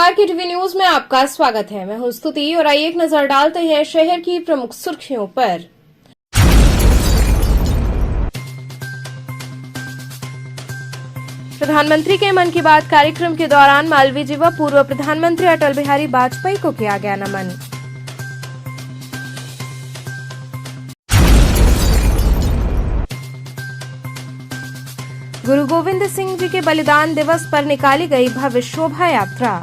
नमस्कार, के TV news में आपका स्वागत है। मैं हूं स्तुति और आइए एक नजर डालते हैं शहर की प्रमुख सुर्खियों पर। प्रधानमंत्री के मन की बात कार्यक्रम के दौरान मालवीय जी व पूर्व प्रधानमंत्री अटल बिहारी वाजपेयी को किया गया नमन। गुरु गोविंद सिंह जी के बलिदान दिवस पर निकाली गई भव्य शोभा यात्रा।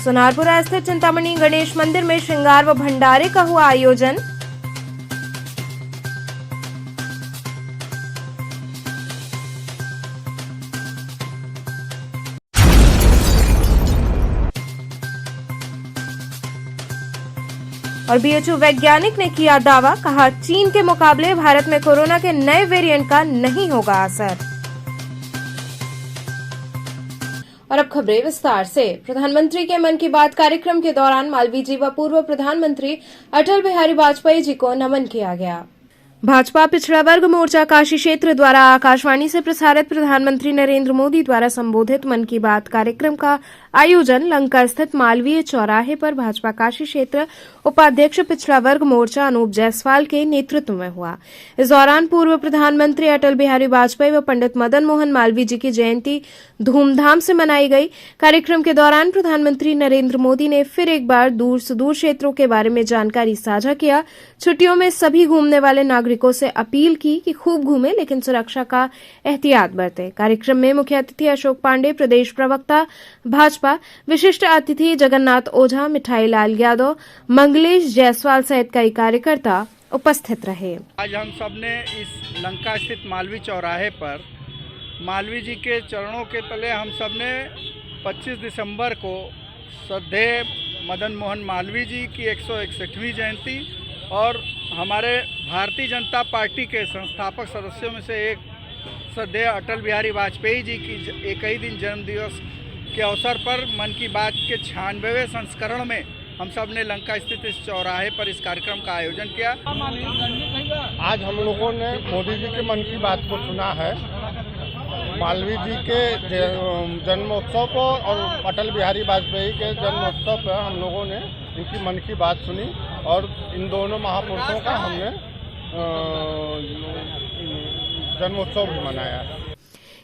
सोनारपुरा स्थित चिंतामणि गणेश मंदिर में श्रृंगार व भंडारे का हुआ आयोजन। और बीएचयू वैज्ञानिक ने किया दावा, कहा चीन के मुकाबले भारत में कोरोना के नए वेरिएंट का नहीं होगा असर। और अब खबरें विस्तार से। प्रधानमंत्री के मन की बात कार्यक्रम के दौरान मालवीय जी व पूर्व प्रधानमंत्री अटल बिहारी वाजपेयी जी को नमन किया गया। भाजपा पिछड़ा वर्ग मोर्चा काशी क्षेत्र द्वारा आकाशवाणी से प्रसारित प्रधानमंत्री नरेंद्र मोदी द्वारा संबोधित मन की बात कार्यक्रम का आयोजन लंका स्थित मालवीय चौराहे पर भाजपा काशी क्षेत्र उपाध्यक्ष पिछड़ा वर्ग मोर्चा अनूप जायसवाल के नेतृत्व में हुआ। इस दौरान पूर्व प्रधानमंत्री अटल बिहारी वाजपेयी व पंडित मदन मोहन मालवीय जी की जयंती धूमधाम से मनाई गई। कार्यक्रम के दौरान प्रधानमंत्री नरेंद्र मोदी ने फिर एक बार दूर सुदूर क्षेत्रों के बारे में जानकारी साझा किया। छुट्टियों में सभी घूमने वाले नागरिकों से अपील की कि खूब घूमें लेकिन सुरक्षा का एहतियात बरतें। कार्यक्रम में मुख्य अतिथि अशोक पांडे, प्रदेश प्रवक्ता भाजपा, विशिष्ट अतिथि जगन्नाथ ओझा, मिठाई लाल यादव, मंगलेश जायसवाल सहित कई कार्यकर्ता उपस्थित रहे। आज हम सब ने इस लंका स्थित मालवीय चौराहे पर मालवीय जी के चरणों के तले हम सब ने 25 दिसंबर को श्रद्धेय मदन मोहन मालवीय जी की 161वीं जयंती और हमारे भारतीय जनता पार्टी के संस्थापक सदस्यों में से एक श्रद्धेय अटल बिहारी वाजपेयी जी की एक ही दिन जन्म दिवस के अवसर पर मन की बात के 96वें संस्करण में हम सब ने लंका स्थित इस चौराहे पर इस कार्यक्रम का आयोजन किया। आज हम लोगों ने मोदी जी के मन की बात को सुना है। मालवीय जी के जन्मोत्सव को और अटल बिहारी वाजपेयी के जन्मोत्सव पर हम लोगों ने इनकी मन की बात सुनी और इन दोनों महापुरुषों का हमने जन्मोत्सव भी मनाया।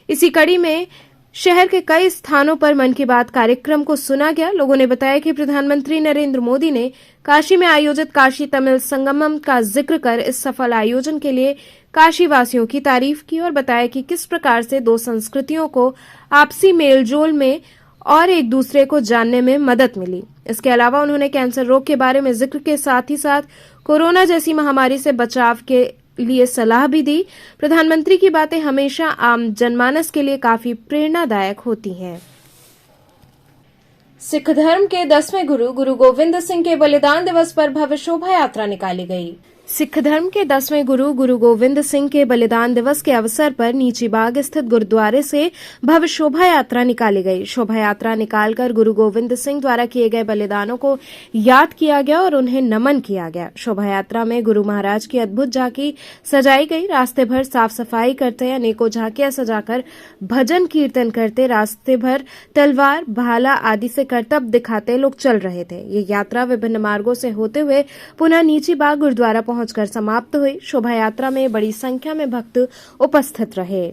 इसी कड़ी में शहर के कई स्थानों पर मन की बात कार्यक्रम को सुना गया। लोगों ने बताया कि प्रधानमंत्री नरेंद्र मोदी ने काशी में आयोजित काशी तमिल संगमम का जिक्र कर इस सफल आयोजन के लिए काशी वासियों की तारीफ की और बताया कि किस प्रकार से दो संस्कृतियों को आपसी मेलजोल में और एक दूसरे को जानने में मदद मिली। इसके अलावा उन्होंने कैंसर रोग के बारे में जिक्र के साथ ही साथ कोरोना जैसी महामारी से बचाव के लिए सलाह भी दी। प्रधानमंत्री की बातें हमेशा आम जनमानस के लिए काफी प्रेरणादायक होती हैं। सिख धर्म के 10वें गुरु गुरु गोविंद सिंह के बलिदान दिवस पर भव्य शोभा यात्रा निकाली गई। सिख धर्म के 10वें गुरु गुरु गोविंद सिंह के बलिदान दिवस के अवसर पर नीची बाग स्थित गुरुद्वारे से भव्य शोभा यात्रा निकाली गई। शोभा यात्रा निकालकर गुरु गोविंद सिंह द्वारा किए गए बलिदानों को याद किया गया और उन्हें नमन किया गया। शोभा यात्रा में गुरु महाराज की अद्भुत झांकी सजाई गई। रास्ते भर साफ सफाई करते, अनेकों झांकियां सजाकर भजन कीर्तन करते, रास्ते भर तलवार, भाला आदि से करतब दिखाते लोग चल रहे थे। ये यात्रा विभिन्न मार्गों से होते हुए पुनः नीची बाग गुरुद्वारा पहुंचकर समाप्त हुई। शोभा यात्रा में बड़ी संख्या में भक्त उपस्थित रहे।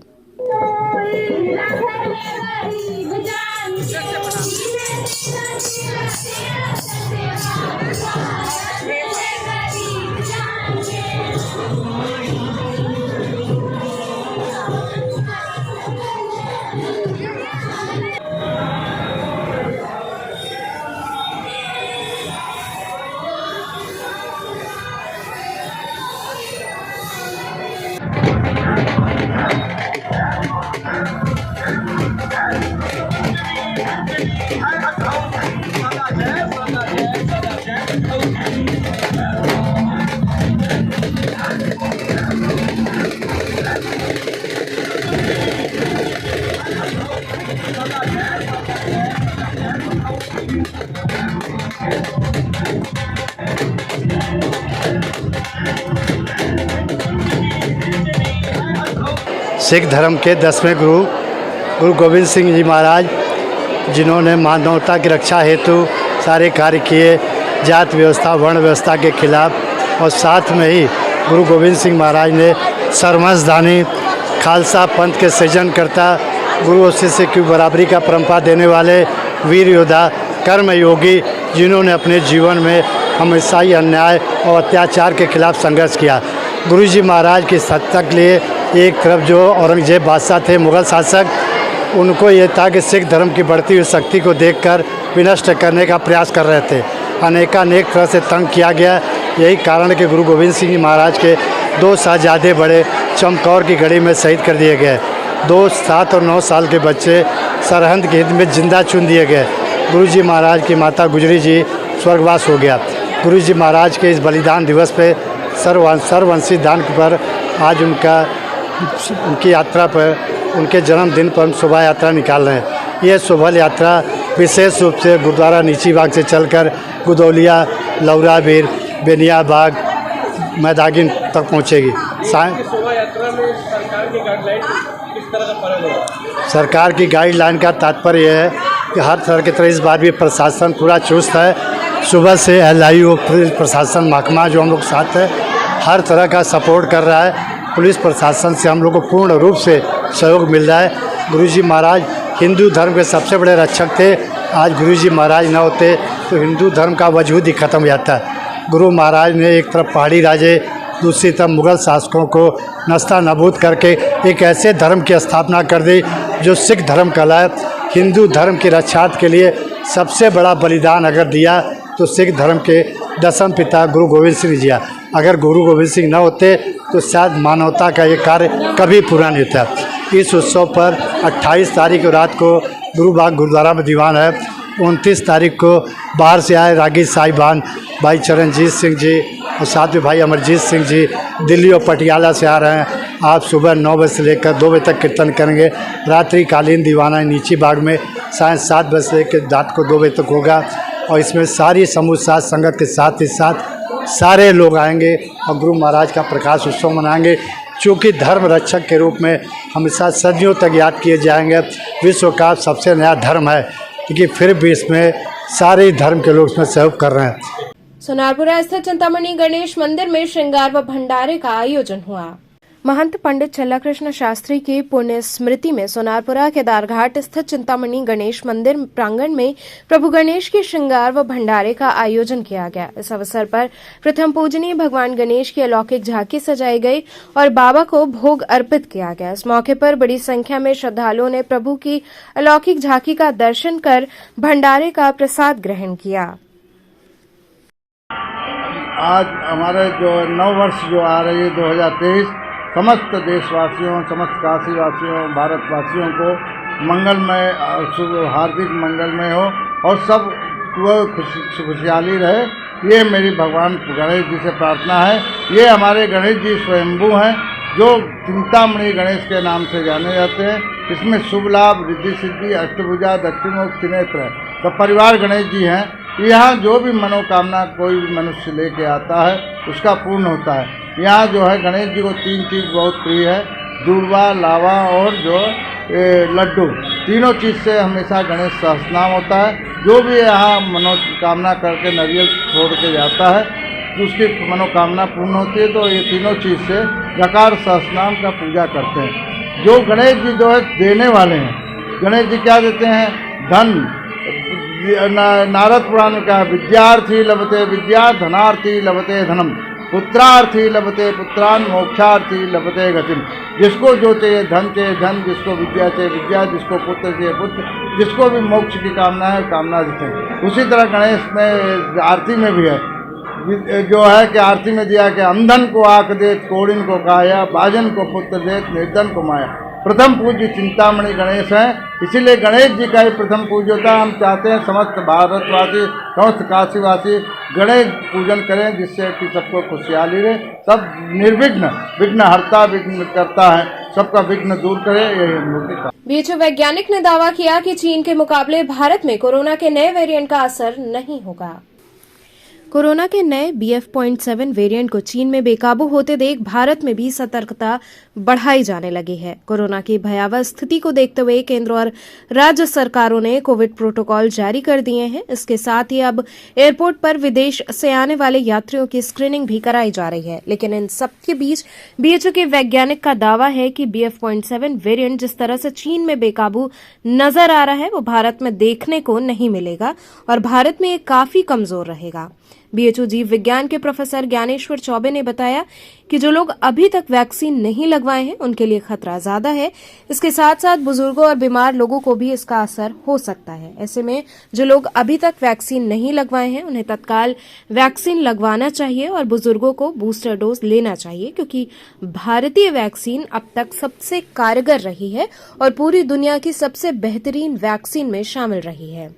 सिख धर्म के 10वें गुरु गुरु गोविंद सिंह जी महाराज, जिन्होंने मानवता की रक्षा हेतु सारे कार्य किए, जात व्यवस्था वर्ण व्यवस्था के खिलाफ, और साथ में ही गुरु गोविंद सिंह महाराज ने सर्वमस्तानी खालसा पंथ के सृजनकर्ता, गुरु और शिष्य की बराबरी का परंपरा देने वाले वीर योद्धा, कर्म योगी, जिन्होंने अपने जीवन में हमेशा ही अन्याय और अत्याचार के खिलाफ संघर्ष किया। गुरु जी महाराज की सत्ता के लिए एक तरफ जो औरंगजेब बादशाह थे, मुग़ल शासक, उनको ये था कि सिख धर्म की बढ़ती हुई शक्ति को देखकर विनष्ट करने का प्रयास कर रहे थे। अनेकानेक तरह से तंग किया गया। यही कारण कि गुरु गोविंद सिंह जी महाराज के 2 साहबजादे बड़े चमकौर की गढ़ी में शहीद कर दिए गए। 2, 7 और 9 साल के बच्चे सरहद की हिद में जिंदा चुन दिए गए। गुरु जी महाराज की माता गुजरी जी स्वर्गवास हो गया। गुरु जी महाराज के इस बलिदान दिवस पे सर्ववंशी दान पर आज उनकी यात्रा पर, उनके जन्मदिन पर हम शोभा यात्रा निकाल रहे हैं। ये शोभा यात्रा विशेष रूप से गुरुद्वारा नीची बाग से चलकर गुदौलिया, लौराबीर, बेनियाबाग, मैदागिन तक पहुँचेगी। शोभा यात्रा में सरकार की गाइडलाइन किस तरह का पालन होगा? सरकार की गाइडलाइन का तात्पर्य यह है कि हर तरह की तरह इस बार भी प्रशासन पूरा चुस्त है। सुबह से LIU पुलिस प्रशासन महकमा जो हम लोग साथ है, हर तरह का सपोर्ट कर रहा है। पुलिस प्रशासन से हम लोग को पूर्ण रूप से सहयोग मिल रहा है। गुरुजी महाराज हिंदू धर्म के सबसे बड़े रक्षक थे। आज गुरुजी महाराज न होते तो हिंदू धर्म का वजूद ही खत्म हो जाता। गुरु महाराज ने एक तरफ पहाड़ी राजे, दूसरी तरफ मुग़ल शासकों को नस्ता नबूद करके एक ऐसे धर्म की स्थापना कर दी जो सिख धर्म कहलाए। हिंदू धर्म की रक्षार्थ के लिए सबसे बड़ा बलिदान अगर दिया तो सिख धर्म के 10वें पिता गुरु गोविंद सिंह जी। अगर गुरु गोविंद सिंह न होते तो शायद मानवता का ये कार्य कभी पूरा नहीं होता। इस उत्सव पर 28 तारीख को रात को गुरुबाग गुरुद्वारा में दीवान है। 29 तारीख को बाहर से आए रागी साहिबान भाई चरणजीत सिंह जी और साथ में भाई अमरजीत सिंह जी दिल्ली और पटियाला से आ रहे हैं। आप सुबह 9 बजे से लेकर 2 बजे तक कीर्तन करेंगे। रात्रिकालीन दीवाना नीची बाग में सायं 7 बजे से लेकर रात को 2 बजे तक होगा और इसमें सारी समूह साथ संगत के साथ ही साथ सारे लोग आएंगे और गुरु महाराज का प्रकाश उत्सव मनाएंगे। चूँकि धर्म रक्षक के रूप में हमेशा सदियों तक याद किए जाएंगे। विश्व का सबसे नया धर्म है, क्योंकि फिर भी इसमें सारे धर्म के लोग इसमें सहयोग कर रहे हैं। सोनारपुरा स्थित चिंतामणि गणेश मंदिर में श्रृंगार व भंडारे का आयोजन हुआ। महंत पंडित चल्लाकृष्ण शास्त्री की पुण्य स्मृति में सोनारपुरा केदारघाट स्थित चिंतामणि गणेश मंदिर प्रांगण में प्रभु गणेश के श्रृंगार व भंडारे का आयोजन किया गया। इस अवसर पर प्रथम पूजनीय भगवान गणेश की अलौकिक झांकी सजाई गई और बाबा को भोग अर्पित किया गया। इस मौके पर बड़ी संख्या में श्रद्धालुओं ने प्रभु की अलौकिक झांकी का दर्शन कर भंडारे का प्रसाद ग्रहण किया। आज हमारे जो नववर्ष जो आ रही है 2023, समस्त देशवासियों, समस्त काशीवासियों, भारतवासियों को मंगलमय, शुभ, हार्दिक मंगलमय हो और सब खुशहाली रहे। ये मेरी भगवान गणेश जी से प्रार्थना है। ये हमारे गणेश जी स्वयंभू हैं जो चिंतामणि गणेश के नाम से जाने जाते हैं। इसमें शुभ लाभ, रिद्धि सिद्धि, अष्टभुजा, दक्षिणमुख, त्रिनेत्र है। तो परिवार गणेश जी हैं। यहाँ जो भी मनोकामना कोई भी मनुष्य लेके आता है उसका पूर्ण होता है। यहाँ जो है गणेश जी को 3 चीज़ बहुत प्रिय है, दूर्वा, लावा और जो लड्डू। तीनों चीज़ से हमेशा गणेश सहस्रनाम होता है। जो भी यहाँ मनोकामना करके नारियल छोड़ के जाता है तो उसकी मनोकामना पूर्ण होती है। तो ये तीनों चीज़ से गकार सहस्रनाम का पूजा करते हैं। जो गणेश जी जो है देने वाले हैं, गणेश जी क्या देते हैं? धन। नारद पुराण में क्या है? विद्यार्थी लभते विद्या, धनार्थी लभते धनम, पुत्रार्थी लभते पुत्रान, मोक्षार्थी लभते गतिम। जिसको जो चाहिए धन चाहिए धन, जिसको विद्या चाहिए विद्या, जिसको पुत्र चाहिए पुत्र, जिसको भी मोक्ष की कामना है कामना देते हैं। उसी तरह गणेश में आरती में भी है जो है कि आरती में दिया कि अंधन को आँख देत, कोड़िन को काया, बाजन को पुत्र देत, निर्धन को माया। प्रथम पूज्य चिंतामणि गणेश हैं, इसीलिए गणेश जी का ही प्रथम पूज्य होता है। हम चाहते हैं समस्त भारतवासी, समस्त काशीवासी गणेश पूजन करें, जिससे कि सबको खुशहाली रहे, सब निर्विघ्न, विघ्न हरता, विघ्न करता है, सबका विघ्न दूर करे। यही हम लोग का। बीच वैज्ञानिक ने दावा किया कि चीन के मुकाबले भारत में कोरोना के नए वेरिएंट का असर नहीं होगा। कोरोना के नए BF.7 वेरिएंट को चीन में बेकाबू होते देख भारत में भी सतर्कता बढ़ाई जाने लगी है। कोरोना की भयावह स्थिति को देखते हुए केंद्र और राज्य सरकारों ने कोविड प्रोटोकॉल जारी कर दिए हैं। इसके साथ ही अब एयरपोर्ट पर विदेश से आने वाले यात्रियों की स्क्रीनिंग भी कराई जा रही है। लेकिन इन सबके बीच WHO के वैज्ञानिक का दावा है कि BF.7 वेरिएंट जिस तरह से चीन में बेकाबू नजर आ रहा है वो भारत में देखने को नहीं मिलेगा और भारत में ये काफी कमजोर रहेगा। BHO जीव विज्ञान के प्रोफेसर ज्ञानेश्वर चौबे ने बताया कि जो लोग अभी तक वैक्सीन नहीं लगवाए हैं उनके लिए खतरा ज्यादा है। इसके साथ साथ बुजुर्गों और बीमार लोगों को भी इसका असर हो सकता है। ऐसे में जो लोग अभी तक वैक्सीन नहीं लगवाए हैं उन्हें तत्काल वैक्सीन लगवाना चाहिए और बुजुर्गों को बूस्टर डोज लेना चाहिए, क्योंकि भारतीय वैक्सीन अब तक सबसे कारगर रही है और पूरी दुनिया की सबसे बेहतरीन वैक्सीन में शामिल रही है।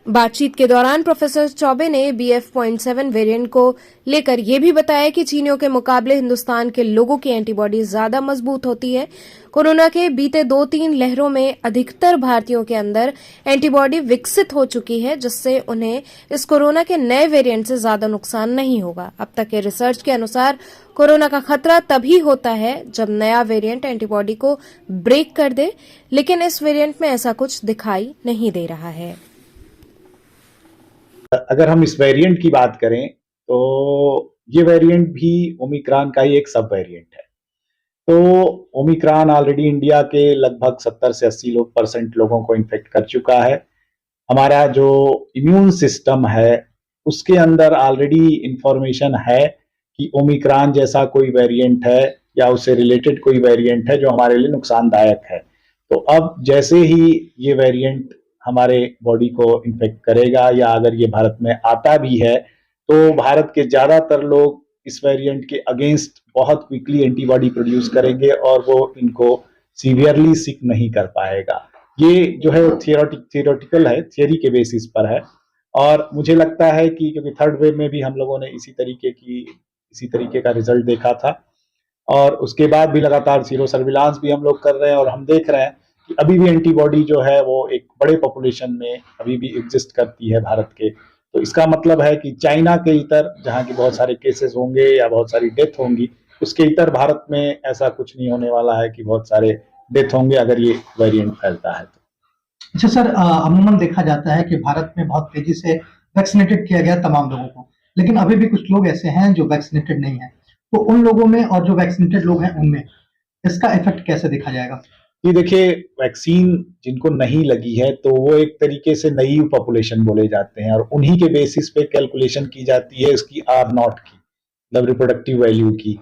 बातचीत के दौरान प्रोफेसर चौबे ने BF.7 वेरिएंट को लेकर यह भी बताया कि चीनियों के मुकाबले हिंदुस्तान के लोगों की एंटीबॉडी ज्यादा मजबूत होती है। कोरोना के बीते 2-3 लहरों में अधिकतर भारतीयों के अंदर एंटीबॉडी विकसित हो चुकी है, जिससे उन्हें इस कोरोना के नए वेरिएंट से ज्यादा नुकसान नहीं होगा। अब तक के रिसर्च के अनुसार कोरोना का खतरा तभी होता है जब नया वेरिएंट एंटीबॉडी को ब्रेक कर दे, लेकिन इस वेरिएंट में ऐसा कुछ दिखाई नहीं दे रहा है। अगर हम इस वेरिएंट की बात करें तो ये वेरिएंट भी ओमिक्रॉन का ही एक सब वेरिएंट है। तो ओमिक्रॉन ऑलरेडी इंडिया के लगभग 70 से 80% लोगों को इन्फेक्ट कर चुका है। हमारा जो इम्यून सिस्टम है उसके अंदर ऑलरेडी इंफॉर्मेशन है कि ओमिक्रॉन जैसा कोई वेरिएंट है या उससे रिलेटेड कोई वेरिएंट है जो हमारे लिए नुकसानदायक है। तो अब जैसे ही ये वेरिएंट हमारे बॉडी को इन्फेक्ट करेगा या अगर ये भारत में आता भी है तो भारत के ज्यादातर लोग इस वेरिएंट के अगेंस्ट बहुत क्विकली एंटीबॉडी प्रोड्यूस करेंगे और वो इनको सीवियरली सिक नहीं कर पाएगा। ये जो है थियोरेटिकल है, थियरी के बेसिस पर है। और मुझे लगता है कि क्योंकि थर्ड वेव में भी हम लोगों ने इसी तरीके का रिजल्ट देखा था और उसके बाद भी लगातार सीरो सर्विलांस भी हम लोग कर रहे हैं और हम देख रहे हैं कि अभी भी एंटीबॉडी जो है वो एक बड़े पॉपुलेशन में अभी भी एग्जिस्ट करती है भारत के। तो इसका मतलब है कि चाइना के इतर जहाँ की बहुत सारे केसेस होंगे या बहुत सारी डेथ होंगी, उसके इतर भारत में ऐसा कुछ नहीं होने वाला है कि बहुत सारे डेथ होंगे अगर ये वेरिएंट फैलता है तो। अच्छा सर, अमूमन देखा जाता है कि भारत में बहुत तेजी से वैक्सीनेटेड किया गया तमाम लोगों को, लेकिन अभी भी कुछ लोग ऐसे हैं जो वैक्सीनेटेड नहीं है। तो उन लोगों में और जो वैक्सीनेटेड लोग हैं उनमें इसका इफेक्ट कैसे देखा जाएगा? ये देखिए, वैक्सीन जिनको नहीं लगी है तो वो एक तरीके से नईव पॉपुलेशन बोले जाते हैं और उन्हीं के बेसिस पे कैलकुलेशन की जाती है इसकी R0 की, मतलब रिप्रोडक्टिव वैल्यू की।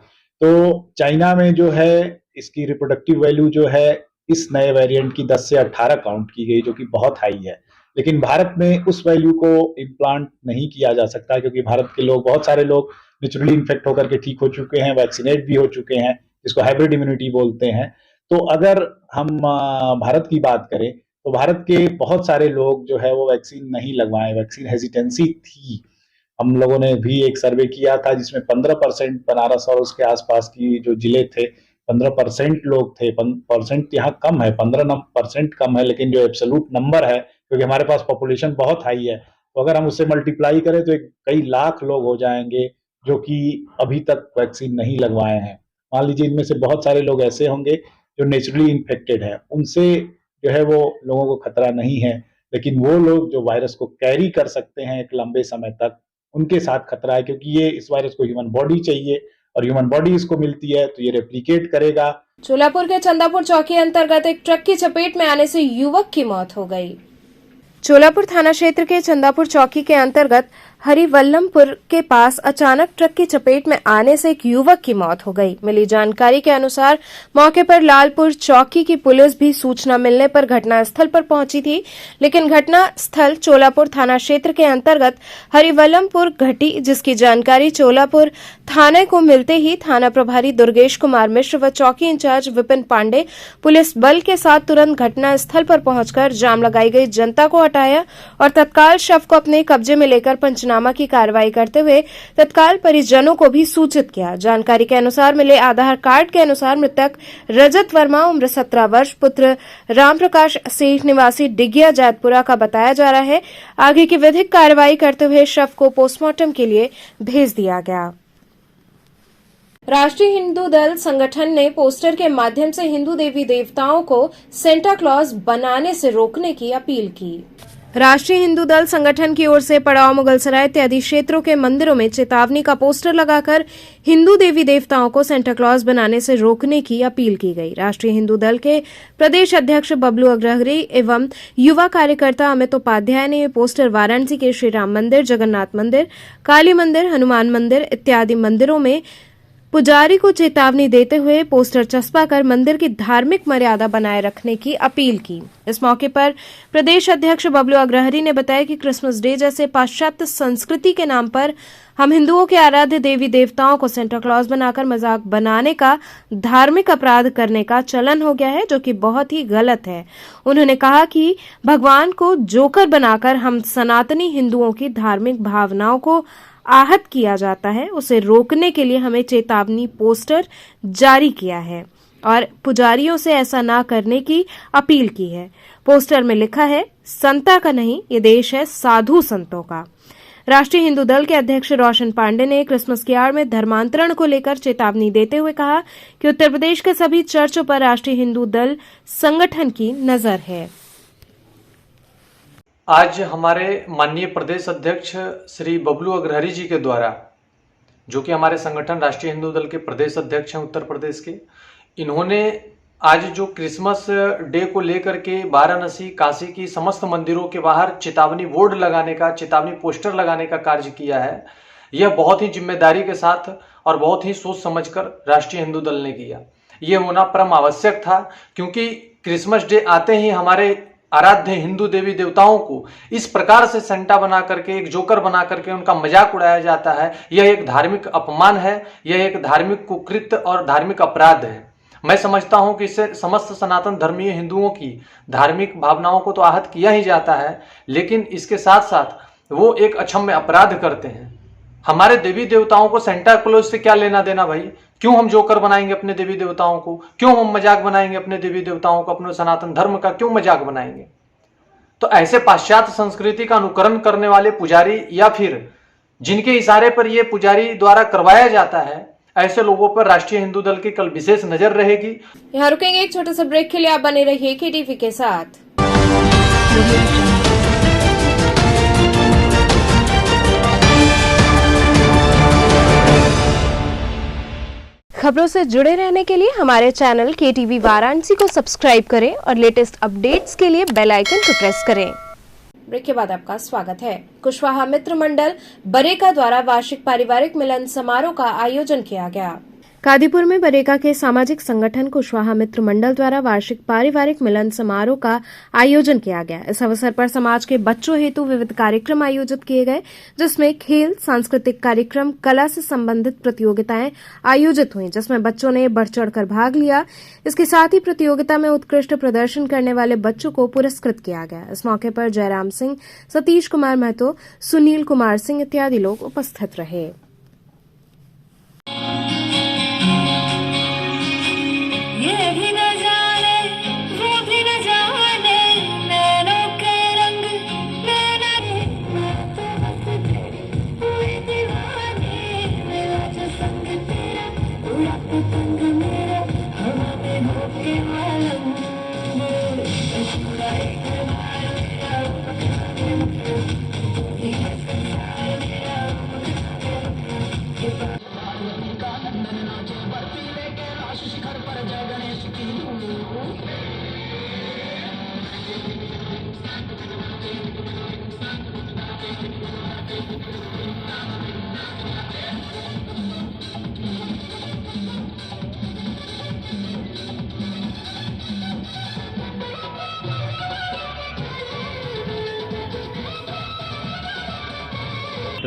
तो चाइना में जो है इसकी रिप्रोडक्टिव वैल्यू जो है इस नए वेरिएंट की 10 से 18 काउंट की गई, जो कि बहुत हाई है। लेकिन भारत में उस वैल्यू को इम्प्लांट नहीं किया जा सकता क्योंकि भारत के लोग, बहुत सारे लोग नेचुरली इन्फेक्ट होकर के ठीक हो चुके हैं, वैक्सीनेट भी हो चुके हैं, जिसको हाइब्रिड इम्यूनिटी बोलते हैं। तो अगर हम भारत की बात करें तो भारत के बहुत सारे लोग जो है वो वैक्सीन नहीं लगवाए, वैक्सीन हेजिटेंसी थी। हम लोगों ने भी एक सर्वे किया था जिसमें 15% बनारस और उसके आसपास की जो जिले थे 15% लोग थे। परसेंट यहाँ कम है, 15% कम है, लेकिन जो एब्सोल्यूट नंबर है, क्योंकि हमारे पास पॉपुलेशन बहुत हाई है, तो अगर हम उससे मल्टीप्लाई करें तो कई लाख लोग हो जाएंगे जो कि अभी तक वैक्सीन नहीं लगवाए हैं। मान लीजिए इनमें से बहुत सारे लोग ऐसे होंगे जो नेचुरली इन्फेक्टेड है, उनसे जो है वो लोगों को खतरा नहीं है, लेकिन वो लोग जो वायरस को कैरी कर सकते हैं एक लंबे समय तक, उनके साथ खतरा है, क्योंकि ये इस वायरस को ह्यूमन बॉडी चाहिए और ह्यूमन बॉडी इसको मिलती है तो ये रेप्लिकेट करेगा। चोलापुर के चंदापुर चौकी अंतर्गत एक ट्रक की चपेट में आने से युवक की मौत हो गई। चोलापुर थाना क्षेत्र के चंदापुर चौकी के अंतर्गत हरिवल्लमपुर के पास अचानक ट्रक की चपेट में आने से एक युवक की मौत हो गई। मिली जानकारी के अनुसार मौके पर लालपुर चौकी की पुलिस भी सूचना मिलने पर घटनास्थल पर पहुंची थी, लेकिन घटनास्थल चोलापुर थाना क्षेत्र के अंतर्गत हरिवल्लमपुर घटी, जिसकी जानकारी चोलापुर थाने को मिलते ही थाना प्रभारी दुर्गेश कुमार मिश्र व चौकी इंचार्ज विपिन पांडे पुलिस बल के साथ तुरंत घटनास्थल पर पहुंचकर जाम लगाई गई जनता को हटाया और तत्काल शव को अपने कब्जे में लेकर पंचनामा पंचनामा की कार्रवाई करते हुए तत्काल परिजनों को भी सूचित किया। जानकारी के अनुसार मिले आधार कार्ड के अनुसार मृतक रजत वर्मा उम्र 17 वर्ष पुत्र रामप्रकाश सेठ निवासी डिगिया जैतपुरा का बताया जा रहा है। आगे की विधिक कार्रवाई करते हुए शव को पोस्टमार्टम के लिए भेज दिया गया। राष्ट्रीय हिंदू दल संगठन ने पोस्टर के माध्यम से हिंदू देवी देवताओं को सेंटा क्लॉज बनाने से रोकने की अपील की। राष्ट्रीय हिंदू दल संगठन की ओर से पड़ाव, मुगलसराय इत्यादि क्षेत्रों के मंदिरों में चेतावनी का पोस्टर लगाकर हिंदू देवी देवताओं को सेंटा क्लॉज बनाने से रोकने की अपील की गई। राष्ट्रीय हिंदू दल के प्रदेश अध्यक्ष बबलू अग्रहरी एवं युवा कार्यकर्ता अमित उपाध्याय ने ये पोस्टर वाराणसी के श्री राम मंदिर, जगन्नाथ मंदिर, काली मंदिर, हनुमान मंदिर इत्यादि मंदिरों में पुजारी को चेतावनी देते हुए पोस्टर चस्पा कर मंदिर की धार्मिक मर्यादा बनाए रखने की अपील की। इस मौके पर प्रदेश अध्यक्ष बबलू अग्रहरी ने बताया कि क्रिसमस डे जैसे पाश्चात्य संस्कृति के नाम पर हम हिंदुओं के आराध्य देवी देवताओं को सेंटा क्लॉज बनाकर मजाक बनाने का धार्मिक अपराध करने का चलन हो गया है, जो कि बहुत ही गलत है। उन्होंने कहा कि भगवान को जोकर बनाकर हम सनातनी हिंदुओं की धार्मिक भावनाओं को आहत किया जाता है, उसे रोकने के लिए हमें चेतावनी पोस्टर जारी किया है और पुजारियों से ऐसा ना करने की अपील की है। पोस्टर में लिखा है, संता का नहीं, ये देश है साधु संतों का। राष्ट्रीय हिंदू दल के अध्यक्ष रोशन पांडे ने क्रिसमस की आड़ में धर्मांतरण को लेकर चेतावनी देते हुए कहा कि उत्तर प्रदेश के सभी चर्चों पर राष्ट्रीय हिंदू दल संगठन की नजर है। आज हमारे माननीय प्रदेश अध्यक्ष श्री बबलू अग्रहरी जी के द्वारा, जो कि हमारे संगठन राष्ट्रीय हिंदू दल के प्रदेश अध्यक्ष हैं उत्तर प्रदेश के, इन्होंने आज जो क्रिसमस डे को लेकर के वाराणसी, काशी की समस्त मंदिरों के बाहर चेतावनी बोर्ड लगाने का, चेतावनी पोस्टर लगाने का कार्य किया है, यह बहुत ही जिम्मेदारी के साथ और बहुत ही सोच समझकर राष्ट्रीय हिंदू दल ने किया। यह होना परम आवश्यक था, क्योंकि क्रिसमस डे आते ही हमारे आराध्य हिंदू देवी देवताओं को इस प्रकार से सेंटा बना करके, एक जोकर बना करके उनका मजाक उड़ाया जाता है। यह एक धार्मिक अपमान है, यह एक धार्मिक कुकृत्य और धार्मिक अपराध है। मैं समझता हूं कि इससे समस्त सनातन धर्मीय हिंदुओं की धार्मिक भावनाओं को तो आहत किया ही जाता है, लेकिन इसके साथ साथ वो एक अक्षम्य अपराध करते हैं। हमारे देवी देवताओं को सेंटा क्लॉज से क्या लेना देना भाई? क्यों हम जोकर बनाएंगे अपने देवी देवताओं को? क्यों हम मजाक बनाएंगे अपने देवी देवताओं को? अपने सनातन धर्म का क्यों मजाक बनाएंगे? तो ऐसे पाश्चात्य संस्कृति का अनुकरण करने वाले पुजारी या फिर जिनके इशारे पर यह पुजारी द्वारा करवाया जाता है, ऐसे लोगों पर राष्ट्रीय हिंदू दल की कल विशेष नजर रहेगी। यहाँ रुकेंगे एक छोटे से ब्रेक के लिए, आप बने रहिए केटीवी के साथ। खबरों से जुड़े रहने के लिए हमारे चैनल केटीवी वाराणसी को सब्सक्राइब करें और लेटेस्ट अपडेट्स के लिए बेल आइकन को प्रेस करें। ब्रेक के बाद आपका स्वागत है। कुशवाहा मित्र मंडल बरेका द्वारा वार्षिक पारिवारिक मिलन समारोह का आयोजन किया गया। कादीपुर में बरेका के सामाजिक संगठन कुशवाहा मित्र मंडल द्वारा वार्षिक पारिवारिक मिलन समारोह का आयोजन किया गया। इस अवसर पर समाज के बच्चों हेतु विविध कार्यक्रम आयोजित किए गए, जिसमें खेल, सांस्कृतिक कार्यक्रम, कला से संबंधित प्रतियोगिताएं आयोजित हुई, जिसमें बच्चों ने बढ़ चढ़कर भाग लिया। इसके साथ ही प्रतियोगिता में उत्कृष्ट प्रदर्शन करने वाले बच्चों को पुरस्कृत किया गया। इस मौके पर जयराम सिंह, सतीश कुमार महतो, सुनील कुमार सिंह इत्यादि लोग उपस्थित रहे।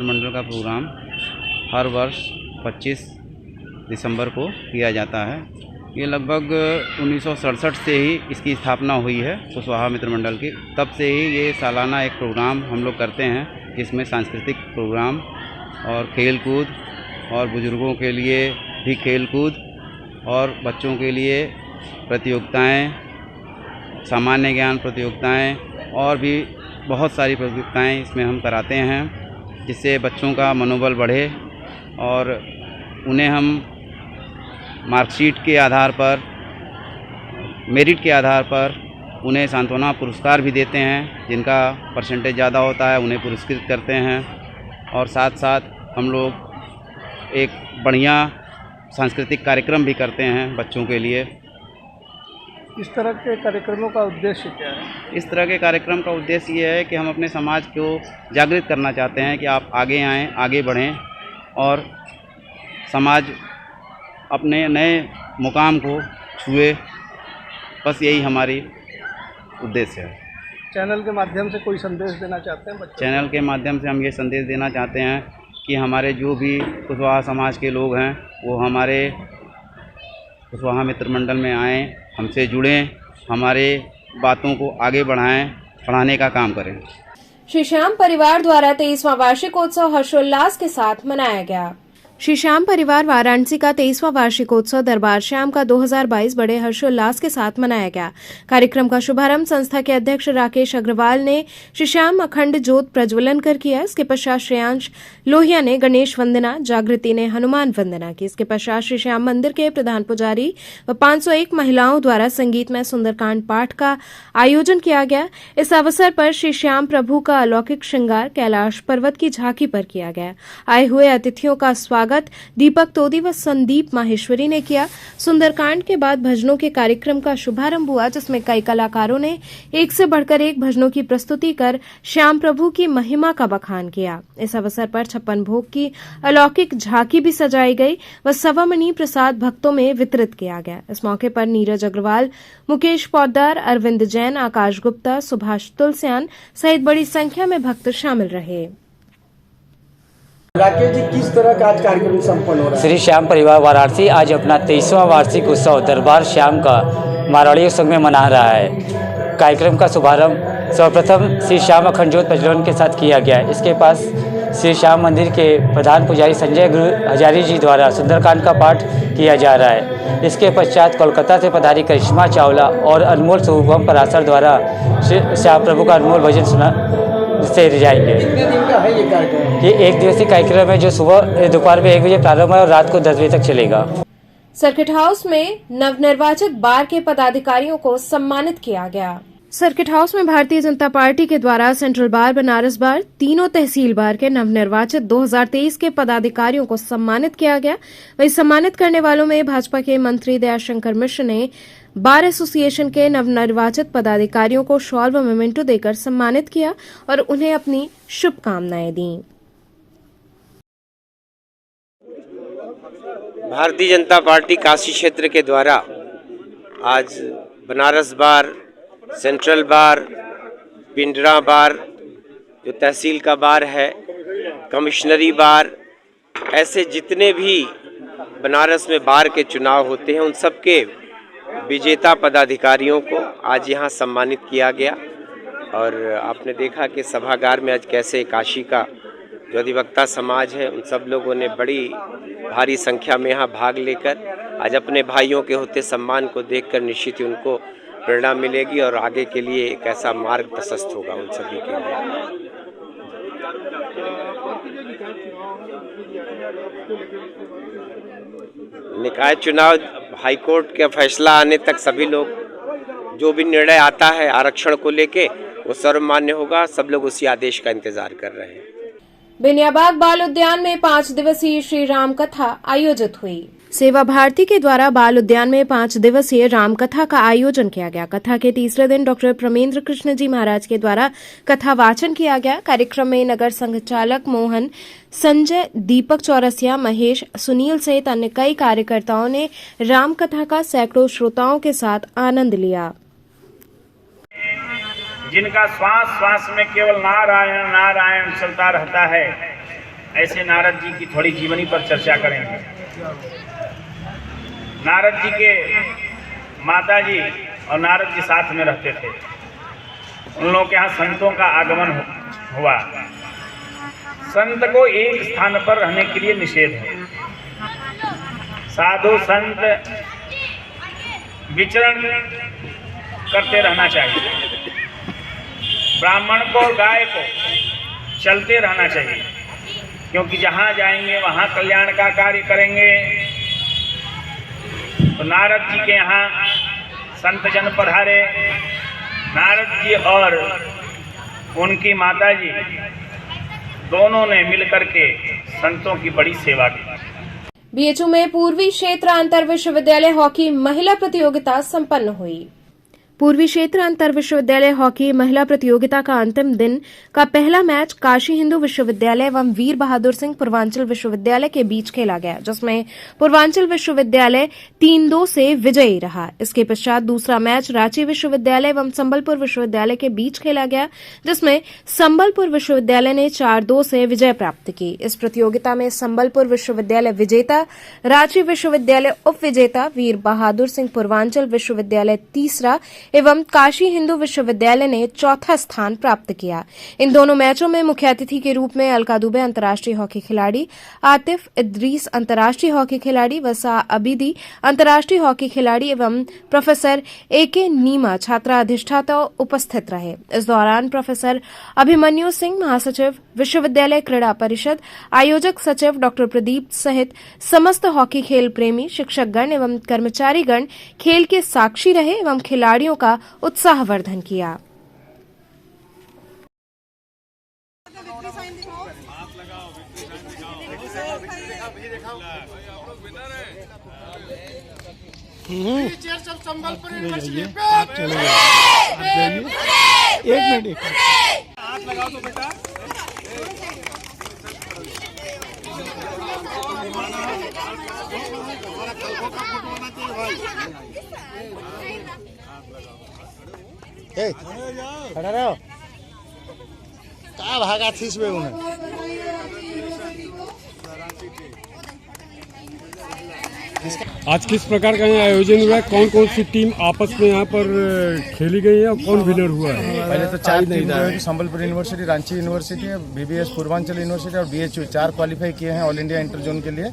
मंडल का प्रोग्राम हर वर्ष 25 दिसंबर को किया जाता है। ये लगभग 1967 से ही इसकी स्थापना हुई है कुशवाहा मित्र मंडल की। तब से ही ये सालाना एक प्रोग्राम हम लोग करते हैं। जिसमें सांस्कृतिक प्रोग्राम और खेल कूद और बुज़ुर्गों के लिए भी खेल कूद और बच्चों के लिए प्रतियोगिताएं, सामान्य ज्ञान प्रतियोगिताएं और भी बहुत सारी प्रतियोगिताएं इसमें हम कराते हैं, जिससे बच्चों का मनोबल बढ़े और उन्हें हम मार्कशीट के आधार पर, मेरिट के आधार पर उन्हें सांत्वना पुरस्कार भी देते हैं। जिनका परसेंटेज ज़्यादा होता है उन्हें पुरस्कृत करते हैं और साथ साथ हम लोग एक बढ़िया सांस्कृतिक कार्यक्रम भी करते हैं बच्चों के लिए। इस तरह के कार्यक्रमों का उद्देश्य क्या है? इस तरह के कार्यक्रम का उद्देश्य ये है कि हम अपने समाज को जागृत करना चाहते हैं कि आप आगे आएँ, आगे बढ़ें और समाज अपने नए मुकाम को छुए। बस यही हमारी उद्देश्य है। चैनल के माध्यम से कोई संदेश देना चाहते हैं बच्चों? चैनल के माध्यम से हम ये संदेश देना चाहते हैं कि हमारे जो भी कुशवाहा समाज के लोग हैं वो हमारे कुशवाहा मित्र मंडल में आएँ, हमसे जुड़ें, हमारे बातों को आगे बढ़ाएं, बढ़ाने का काम करें। श्री श्याम परिवार द्वारा 23वां वार्षिकोत्सव हर्षोल्लास के साथ मनाया गया। श्री श्याम परिवार वाराणसी का 23वां वार्षिकोत्सव दरबार श्याम का 2022 बड़े हर्षोल्लास के साथ मनाया गया। कार्यक्रम का शुभारंभ संस्था के अध्यक्ष राकेश अग्रवाल ने श्री श्याम अखंड ज्योत प्रज्वलन कर किया। इसके पश्चात श्रेयांश लोहिया ने गणेश वंदना, जागृति ने हनुमान वंदना की। इसके पश्चात श्री श्याम मंदिर के प्रधान पुजारी व 501 महिलाओं द्वारा संगीतमय सुंदरकांड पाठ का आयोजन किया गया। इस अवसर पर श्री श्याम प्रभु का अलौकिक श्रृंगार कैलाश पर्वत की झांकी पर किया गया। आए हुए अतिथियों का स्वागत दीपक तोदी व संदीप माहेश्वरी ने किया। सुंदरकांड के बाद भजनों के कार्यक्रम का शुभारंभ हुआ, जिसमें कई कलाकारों ने एक से बढ़कर एक भजनों की प्रस्तुति कर श्याम प्रभु की महिमा का बखान किया। इस अवसर पर 56 भोग की अलौकिक झांकी भी सजाई गई व सवामणि प्रसाद भक्तों में वितरित किया गया। इस मौके पर नीरज अग्रवाल, मुकेश पौद्दार, अरविंद जैन, आकाश गुप्ता, सुभाष तुलसियान सहित बड़ी संख्या में भक्त शामिल रहे। राकेश जी, किस तरह का आज कार्यक्रम संपन्न हो रहा है? श्री श्याम परिवार वाराणसी आज अपना 23वां वार्षिक उत्सव दरबार श्याम का मारवाड़ी संघ में मना रहा है। कार्यक्रम का शुभारंभ सर्वप्रथम श्री श्याम अखंड ज्योत प्रज्वलन के साथ किया गया। इसके पास श्री श्याम मंदिर के प्रधान पुजारी संजय हजारी जी द्वारा सुंदरकांड का पाठ किया जा रहा है। इसके पश्चात कोलकाता से पधारी करिश्मा चावला और अनमोल शुभम पराशर द्वारा श्याम प्रभु का अनमोल भजन सुना से जाएंगे। कितने दिन का है ये कार्यक्रम? ये एक दिवसीय कार्यक्रम है जो सुबह दोपहर में 1 बजे प्रारंभ है और रात को 10 बजे तक चलेगा। सर्किट हाउस में नवनिर्वाचित बार के पदाधिकारियों को सम्मानित किया गया। सर्किट हाउस में भारतीय जनता पार्टी के द्वारा सेंट्रल बार, बनारस बार, तीनों तहसील बार के नवनिर्वाचित 2023 के पदाधिकारियों को सम्मानित किया गया। वहीं सम्मानित करने वालों में भाजपा के मंत्री दयाशंकर मिश्र ने बार एसोसिएशन के नवनिर्वाचित पदाधिकारियों को शॉल व मेमेंटो देकर सम्मानित किया और उन्हें अपनी शुभकामनाएं दी। भारतीय जनता पार्टी काशी क्षेत्र के द्वारा आज बनारस बार, सेंट्रल बार, पिंडरा बार, जो तहसील का बार है, कमिश्नरी बार, ऐसे जितने भी बनारस में बार के चुनाव होते हैं उन सब के विजेता पदाधिकारियों को आज यहाँ सम्मानित किया गया। और आपने देखा कि सभागार में आज कैसे काशी का जो अधिवक्ता समाज है उन सब लोगों ने बड़ी भारी संख्या में यहाँ भाग लेकर आज अपने भाइयों के होते सम्मान को देखकर निश्चित ही उनको प्रेरणा मिलेगी और आगे के लिए एक ऐसा मार्ग प्रशस्त होगा उन सभी के लिए। निकाय चुनाव हाईकोर्ट का फैसला आने तक सभी लोग जो भी निर्णय आता है आरक्षण को लेके वो सर्वमान्य होगा। सब लोग उसी आदेश का इंतजार कर रहे हैं। बेनियाबाग बाल उद्यान में 5 दिवसीय श्री राम कथा आयोजित हुई। सेवा भारती के द्वारा बाल उद्यान में 5 दिवसीय राम कथा का आयोजन किया गया। कथा के तीसरे दिन डॉक्टर प्रमेंद्र कृष्ण जी महाराज के द्वारा कथा वाचन किया गया। कार्यक्रम में नगर संचालक मोहन, संजय, दीपक चौरसिया, महेश, सुनील सहित अन्य कई कार्यकर्ताओं ने राम कथा का सैकड़ों श्रोताओं के साथ आनंद लिया। जिनका श्वास श्वास में केवल नारायण नारायण चलता रहता है, ऐसे नारद जी की थोड़ी जीवनी पर चर्चा करेंगे। नारद जी के माता जी और नारद जी साथ में रहते थे। उन लोगों के यहाँ संतों का आगमन हुआ। संत को एक स्थान पर रहने के लिए निषेध है। साधु संत विचरण करते रहना चाहिए। ब्राह्मण को गाय को चलते रहना चाहिए, क्योंकि जहाँ जाएंगे वहाँ कल्याण का कार्य करेंगे। तो नारद जी के यहाँ संत जन पधारे। नारद जी और उनकी माता जी दोनों ने मिलकर के संतों की बड़ी सेवा की। बीएचयू में पूर्वी क्षेत्र अंतर विश्वविद्यालय हॉकी महिला प्रतियोगिता संपन्न हुई। पूर्वी क्षेत्र अंतर विश्वविद्यालय हॉकी महिला प्रतियोगिता का अंतिम दिन का पहला मैच काशी हिंदू विश्वविद्यालय एवं वीर बहादुर सिंह पूर्वांचल विश्वविद्यालय के बीच खेला गया, जिसमें पूर्वांचल विश्वविद्यालय 3-2 से विजयी रहा। इसके पश्चात दूसरा मैच रांची विश्वविद्यालय एवं संबलपुर विश्वविद्यालय के बीच खेला गया, जिसमें संबलपुर विश्वविद्यालय ने 4-2 से विजय प्राप्त की। इस प्रतियोगिता में संबलपुर विश्वविद्यालय विजेता, रांची विश्वविद्यालय उप विजेता, वीर बहादुर सिंह पूर्वांचल विश्वविद्यालय तीसरा एवं काशी हिंदू विश्वविद्यालय ने चौथा स्थान प्राप्त किया। इन दोनों मैचों में मुख्य अतिथि के रूप में अलका दुबे अंतर्राष्ट्रीय हॉकी खिलाड़ी, आतिफ इद्रीस अंतर्राष्ट्रीय हॉकी खिलाड़ी, वसा अबीदी अंतर्राष्ट्रीय हॉकी खिलाड़ी एवं प्रोफेसर एके नीमा छात्रा अधिष्ठाता उपस्थित रहे। इस दौरान प्रोफेसर अभिमन्यु सिंह, महासचिव विश्वविद्यालय क्रीड़ा परिषद, आयोजक सचिव डॉक्टर प्रदीप सहित समस्त हॉकी खेल प्रेमी, शिक्षकगण एवं कर्मचारीगण खेल के साक्षी रहे एवं खिलाड़ियों का उत्साहवर्धन किया। एक मिनट हाथ लगाओ तो बेटा। खड़ा रहो, क्या भागा थी इसमें उन्हें। आज किस प्रकार का यहाँ आयोजन हुआ है? कौन कौन सी टीम आपस में यहाँ पर खेली गई है और कौन विनर हुआ है? पहले तो 4 टीम जो है कि Sambalpur university, Ranchi university, BBS Purvanchal university और बीएचयू 4 क्वालिफाई किए हैं ऑल इंडिया इंटर जोन के लिए।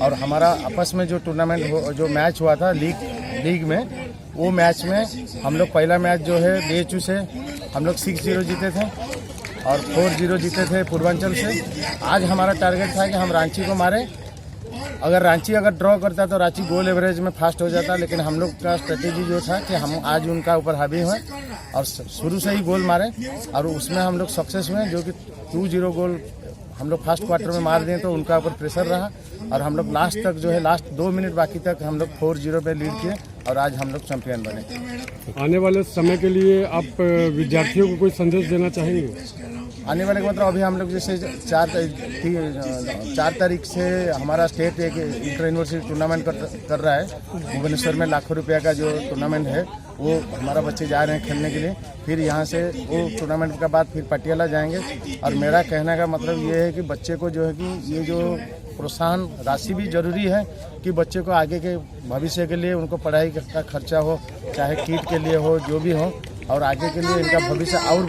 और हमारा आपस में जो टूर्नामेंट जो मैच हुआ था लीग में, वो मैच में हम लोग पहला मैच जो है बीएचयू से हम लोग 6-0 जीते थे और 4-0 जीते थे पूर्वांचल से। आज हमारा टारगेट था कि हम रांची को मारे। अगर रांची ड्रॉ करता तो रांची गोल एवरेज में फास्ट हो जाता, लेकिन हम लोग का स्ट्रेटेजी जो था कि हम आज उनका ऊपर हावी हुए और शुरू से ही गोल मारे और उसमें हम लोग सक्सेस हुए, जो कि 2-0 गोल हम लोग फर्स्ट क्वार्टर में मार दिए तो उनका ऊपर प्रेशर रहा और हम लोग लास्ट तक जो है लास्ट 2 मिनट बाकी तक हम लोग 4-0 पे लीड किए और आज हम लोग चैंपियन बने। आने वाले समय के लिए आप विद्यार्थियों को कोई संदेश देना चाहेंगे? आने वाले मतलब अभी हम लोग जैसे 4 तारीख से हमारा स्टेट एक इंटर यूनिवर्सिटी टूर्नामेंट कर रहा है भुवनेश्वर में। लाखों रुपया का जो टूर्नामेंट है वो हमारा बच्चे जा रहे हैं खेलने के लिए। फिर यहाँ से वो टूर्नामेंट के बाद फिर पटियाला जाएंगे। और मेरा कहने का मतलब ये है कि बच्चे को जो है कि ये जो प्रोत्साहन राशि भी जरूरी है कि बच्चे को आगे के भविष्य के लिए उनको पढ़ाई का खर्चा हो, चाहे किट के लिए हो, जो भी हो, और आगे के लिए इनका भविष्य और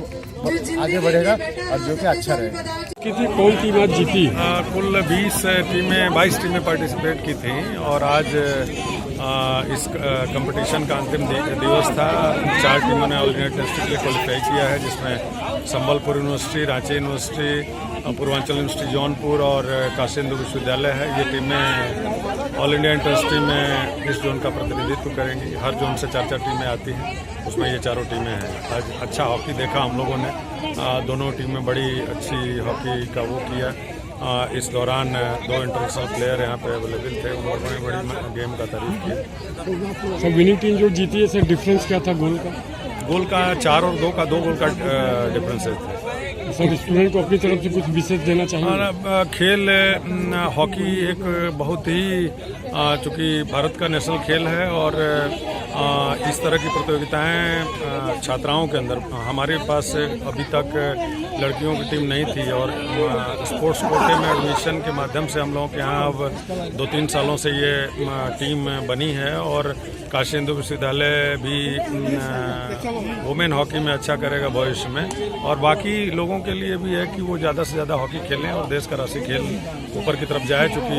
आगे बढ़ेगा और जो कि अच्छा रहेगा। कितनी कौन टीम आज जीती? कुल 22 टीमें पार्टिसिपेट की थी और आज इस कंपटीशन का अंतिम दिवस था। 4 टीमों ने ऑल इंडिया टेस्ट के लिए क्वालिफाई किया है, जिसमें Sambalpur university, Ranchi university, Purvanchal university Jaunpur और काशी हिंदू विश्वविद्यालय है। ये टीमें ऑल इंडिया इंटरस्ट्री में इस जोन का प्रतिनिधित्व करेंगी। हर जोन से 4-4 टीमें आती हैं, उसमें ये चारों टीमें हैं। आज अच्छा हॉकी देखा हम लोगों ने। दोनों टीमें बड़ी अच्छी हॉकी का वो किया। इस दौरान 2 इंटरनेशनल प्लेयर यहाँ पे अवेलेबल थे, उन्होंने बड़ी गेम का तारीफ किया। सब विनिंग टीम जो जीती है, सर डिफरेंस क्या था गोल का? गोल का 4 और 2 का 2 गोल का डिफरेंस थे। सर स्टूडेंट को अपनी तरफ से कुछ विशेष देना चाहिए? खेल हॉकी एक बहुत ही चूँकि भारत का नेशनल खेल है और इस तरह की प्रतियोगिताएं छात्राओं के अंदर हमारे पास अभी तक लड़कियों की टीम नहीं थी और स्पोर्ट्स कोटे में एडमिशन के माध्यम से हम लोगों के यहाँ अब 2-3 सालों से ये टीम बनी है और काशी हिंदू विश्वविद्यालय भी वुमेन हॉकी में अच्छा करेगा भविष्य में और बाकी लोगों के लिए भी है कि वो ज़्यादा से ज़्यादा हॉकी खेलें और देश का राष्ट्रीय खेल ऊपर की तरफ जाए, चूँकि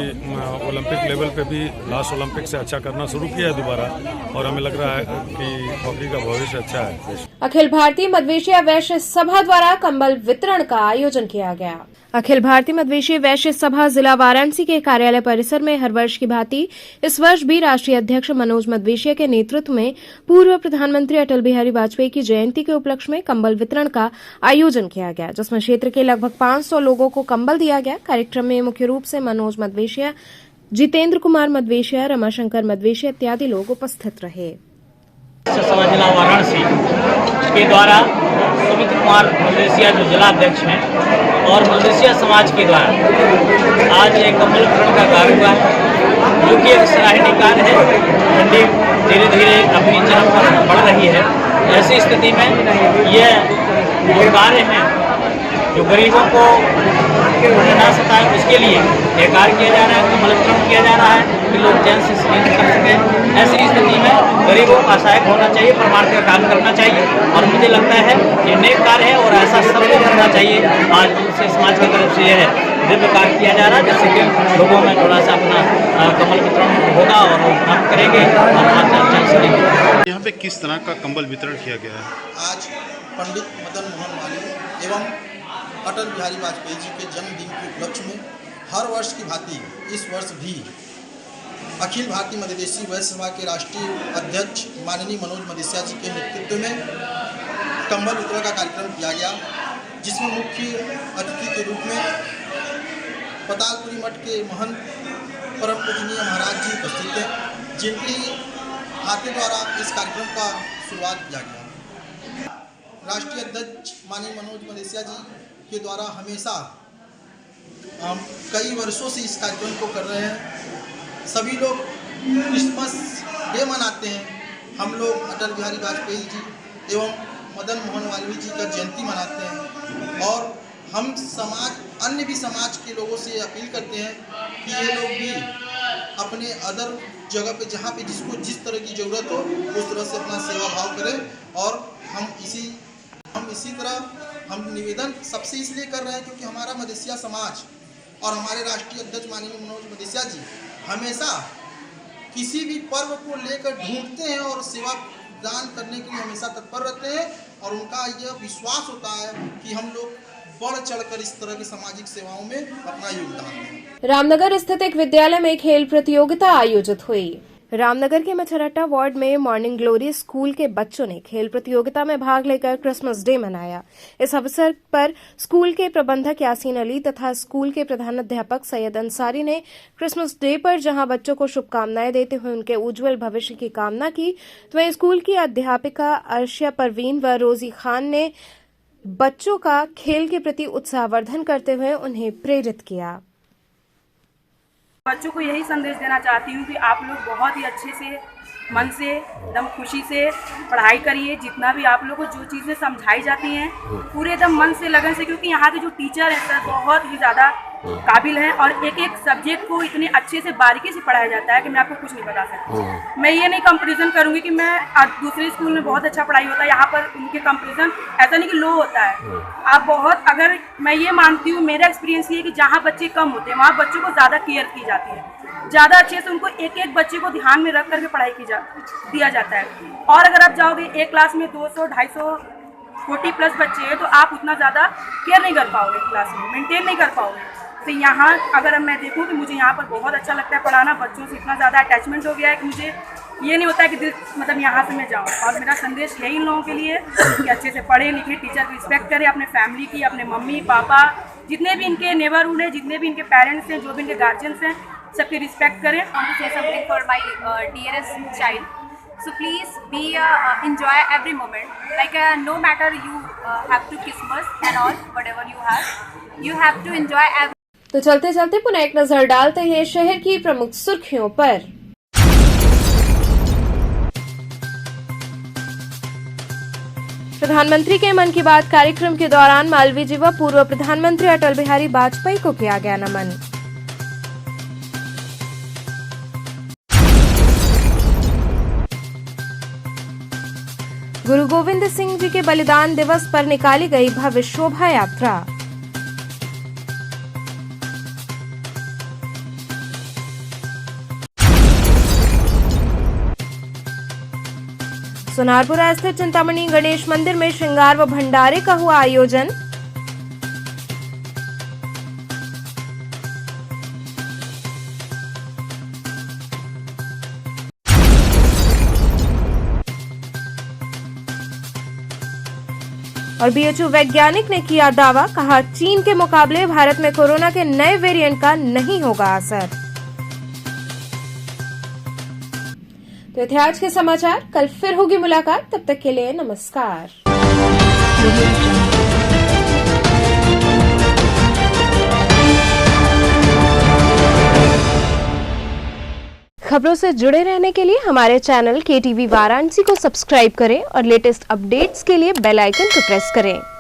ओलंपिक लेवल पे भी लास्ट ओलंपिक से अच्छा करना शुरू किया है दोबारा और हमें लग रहा है कि हॉकी का भविष्य अच्छा है। अखिल भारतीय मध्वेशीय वैश्य सभा द्वारा कंबल वितरण का आयोजन किया गया। अखिल भारतीय मध्वेशीय वैश्य सभा जिला वाराणसी के कार्यालय परिसर में हर वर्ष की भांति इस वर्ष भी राष्ट्रीय अध्यक्ष मनोज मध्वेशीय के नेतृत्व में पूर्व प्रधानमंत्री अटल बिहारी वाजपेयी की जयंती के उपलक्ष्य में कंबल वितरण का आयोजन किया गया, जिसमें क्षेत्र के लगभग 500 लोगों को कंबल दिया गया। कार्यक्रम में मुख्य रूप से मनोज मध्वेशीय, जितेंद्र कुमार मध्वेशीय, रमाशंकर मध्वेशीय इत्यादि लोग उपस्थित रहे। सभा जिला वाराणसी के द्वारा सुमित कुमार मल्लेशिया जो जिला अध्यक्ष हैं और मल्लेशिया समाज के द्वारा आज एक कंबल वितरण का कार्य हुआ है, जो कि एक सराहनीय कार्य है। मंडी धीरे धीरे अपनी चरम पर बढ़ रही है। ऐसी स्थिति में यह जो कार्य हैं जो गरीबों को ना सताए उसके लिए यह कार्य किया जा रहा है, कंबल वितरण किया जा रहा है कि लोग चैन से स्नेह कर सकें। ऐसी स्थिति में गरीबों का सहायक होना चाहिए, प्रमाण का काम करना चाहिए और मुझे लगता है ये नेक कार्य है और ऐसा सबको करना चाहिए। आज से समाज की तरफ से यह दिव्य कार्य किया जा रहा है, जिससे कि लोगों में थोड़ा सा अपना कंबल वितरण होगा और वो काम करेंगे और चल सकेंगे। यहाँ पे किस तरह का कंबल वितरण किया गया है? आज पंडित मदन मोहन मालवीय एवं अटल बिहारी वाजपेयी जी के जन्मदिन के उपलक्ष्य में हर वर्ष की भांति इस वर्ष भी अखिल भारतीय मध्वेशी वैश्य सभा के राष्ट्रीय अध्यक्ष माननीय मनोज मध्वेशिया जी के नेतृत्व में कंबल वितरण का कार्यक्रम किया गया, जिसमें मुख्य अतिथि के रूप में पतालपुरी मठ के महंत परम पूजनीय महाराज जी उपस्थित हैं, जिनके हाथों द्वारा इस कार्यक्रम का शुरुआत किया गया। राष्ट्रीय अध्यक्ष माननीय मनोज मध्वेशिया जी के द्वारा हमेशा हम कई वर्षों से इस कार्यक्रम को कर रहे हैं। सभी लोग क्रिसमस डे मनाते हैं, हम लोग अटल बिहारी वाजपेयी जी एवं मदन मोहन मालवीय जी का जयंती मनाते हैं और हम समाज अन्य भी समाज के लोगों से अपील करते हैं कि ये लोग भी अपने अदर जगह पे जहाँ पे जिसको जिस तरह की ज़रूरत हो उस तरह से अपना सेवा भाव करें। और हम इसी तरह हम निवेदन सबसे इसलिए कर रहे हैं क्योंकि हमारा मध्वेशिया समाज और हमारे राष्ट्रीय अध्यक्ष माननीय मनोज मध्वेशिया जी हमेशा किसी भी पर्व को लेकर ढूंढते हैं और सेवा दान करने के लिए हमेशा तत्पर रहते हैं और उनका यह विश्वास होता है कि हम लोग बढ़ चढ़कर इस तरह की सामाजिक सेवाओं में अपना योगदान दें। रामनगर स्थित एक विद्यालय में खेल प्रतियोगिता आयोजित हुई। रामनगर के मछरट्टा वार्ड में मॉर्निंग ग्लोरी स्कूल के बच्चों ने खेल प्रतियोगिता में भाग लेकर क्रिसमस डे मनाया। इस अवसर पर स्कूल के प्रबंधक यासीन अली तथा स्कूल के प्रधानाध्यापक सैयद अंसारी ने क्रिसमस डे पर जहां बच्चों को शुभकामनाएं देते हुए उनके उज्जवल भविष्य की कामना की, तो वहीं स्कूल की अध्यापिका अर्शिया परवीन व रोजी खान ने बच्चों का खेल के प्रति उत्साहवर्धन करते हुए उन्हें प्रेरित किया। बच्चों को यही संदेश देना चाहती हूँ कि आप लोग बहुत ही अच्छे से मन से एकदम खुशी से पढ़ाई करिए। जितना भी आप लोग को जो चीज़ें समझाई जाती हैं पूरे एकदम मन से लगन से, क्योंकि यहाँ के जो टीचर हैं सर बहुत ही ज़्यादा काबिल हैं और एक एक सब्जेक्ट को इतने अच्छे से बारीकी से पढ़ाया जाता है कि मैं आपको कुछ नहीं बता सकती। मैं ये नहीं कंपैरिजन करूँगी कि मैं दूसरे स्कूल में बहुत अच्छा पढ़ाई होता है, यहाँ पर उनके कंपैरिजन ऐसा नहीं कि लो होता है। आप बहुत अगर मैं ये मानती हूँ, मेरा एक्सपीरियंस ये है कि जहाँ बच्चे कम होते हैं वहाँ बच्चों को ज़्यादा केयर की जाती है, ज़्यादा अच्छे से उनको एक एक बच्चे को ध्यान में रख करके पढ़ाई दिया जाता है। और अगर आप जाओगे एक क्लास में 200, 250, 40+ बच्चे हैं तो आप उतना ज़्यादा केयर नहीं कर पाओगे, क्लास में मेंटेन नहीं कर पाओगे। तो यहाँ अगर मैं देखूँ कि मुझे यहाँ पर बहुत अच्छा लगता है पढ़ाना, बच्चों से इतना ज़्यादा अटैचमेंट हो गया है कि मुझे ये नहीं होता है कि दिल मतलब यहाँ से मैं जाऊँ। और मेरा संदेश यही इन लोगों के लिए कि अच्छे से पढ़े लिखे, टीचर की रिस्पेक्ट करें, अपने फैमिली की, अपने मम्मी पापा जितने भी इनके नेबरहुड हैं, जितने भी इनके पेरेंट्स हैं, जो भी इनके गार्जियंस हैं, सबकी रिस्पेक्ट करें। say something for my dearest child. So please be enjoy every moment. Like no matter you have to Christmas and all, whatever you have to enjoy every तो चलते चलते पुनः एक नजर डालते हैं शहर की प्रमुख सुर्खियों पर। प्रधानमंत्री के मन की बात कार्यक्रम के दौरान मालवीय जी व पूर्व प्रधानमंत्री अटल बिहारी वाजपेयी को किया गया नमन। गुरु गोविंद सिंह जी के बलिदान दिवस पर निकाली गई भव्य शोभा यात्रा। सोनारपुरा स्थित चिंतामणि गणेश मंदिर में श्रृंगार व भंडारे का हुआ आयोजन। और बीएचयू वैज्ञानिक ने किया दावा, कहा चीन के मुकाबले भारत में कोरोना के नए वेरिएंट का नहीं होगा असर। तो थे आज के समाचार, कल फिर होगी मुलाकात, तब तक के लिए नमस्कार। खबरों से जुड़े रहने के लिए हमारे चैनल KTV वाराणसी को सब्सक्राइब करें और लेटेस्ट अपडेट्स के लिए बेल आइकन को प्रेस करें।